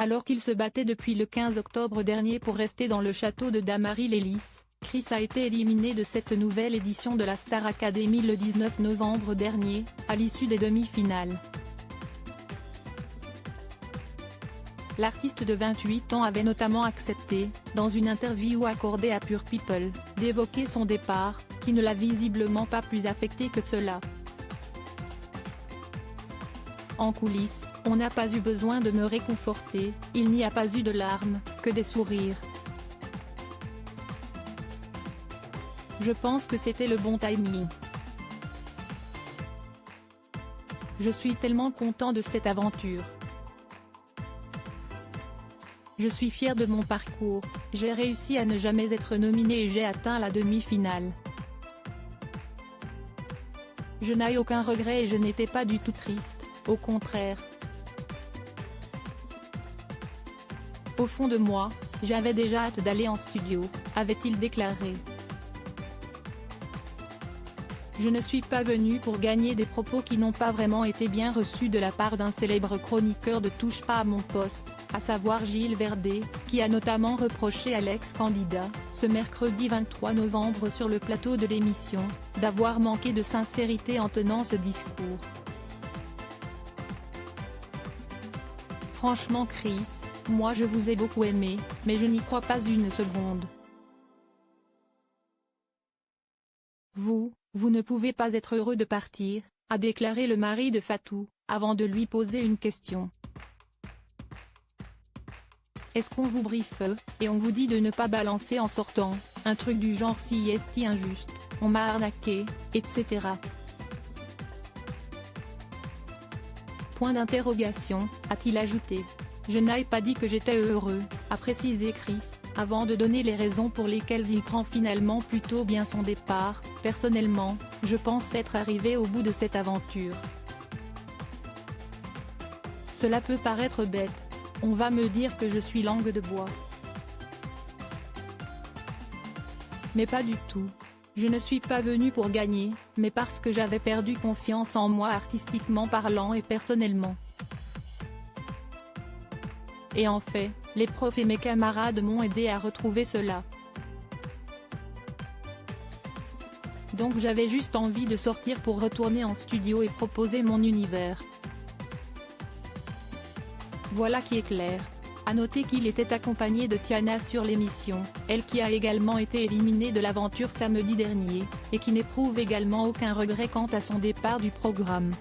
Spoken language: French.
Alors qu'il se battait depuis le 15 octobre dernier pour rester dans le château de Dammarie-les-Lys, Chris a été éliminé de cette nouvelle édition de la Star Academy le 19 novembre dernier, à l'issue des demi-finales. L'artiste de 28 ans avait notamment accepté, dans une interview accordée à Pure People, d'évoquer son départ, qui ne l'a visiblement pas plus affecté que cela. En coulisses, on n'a pas eu besoin de me réconforter, il n'y a pas eu de larmes, que des sourires. Je pense que c'était le bon timing. Je suis tellement content de cette aventure. Je suis fier de mon parcours, j'ai réussi à ne jamais être nominé et j'ai atteint la demi-finale. Je n'ai aucun regret et je n'étais pas du tout triste, au contraire. Au fond de moi, j'avais déjà hâte d'aller en studio, avait-il déclaré. Je ne suis pas venu pour gagner des propos qui n'ont pas vraiment été bien reçus de la part d'un célèbre chroniqueur de Touche pas à mon poste, à savoir Gilles Verdez, qui a notamment reproché à l'ex-candidat, ce mercredi 23 novembre sur le plateau de l'émission, d'avoir manqué de sincérité en tenant ce discours. Franchement Chris, moi je vous ai beaucoup aimé, mais je n'y crois pas une seconde. Vous ne pouvez pas être heureux de partir, a déclaré le mari de Fatou, avant de lui poser une question. Est-ce qu'on vous briefe, et on vous dit de ne pas balancer en sortant, un truc du genre si est injuste, on m'a arnaqué, etc. Point d'interrogation, a-t-il ajouté. Je n'ai pas dit que j'étais heureux, a précisé Chris, avant de donner les raisons pour lesquelles il prend finalement plutôt bien son départ. Personnellement, je pense être arrivé au bout de cette aventure. Cela peut paraître bête. On va me dire que je suis langue de bois. Mais pas du tout. Je ne suis pas venu pour gagner, mais parce que j'avais perdu confiance en moi artistiquement parlant et personnellement. Et en fait, les profs et mes camarades m'ont aidé à retrouver cela. Donc j'avais juste envie de sortir pour retourner en studio et proposer mon univers. Voilà qui est clair. À noter qu'il était accompagné de Tiana sur l'émission, elle qui a également été éliminée de l'aventure samedi dernier, et qui n'éprouve également aucun regret quant à son départ du programme.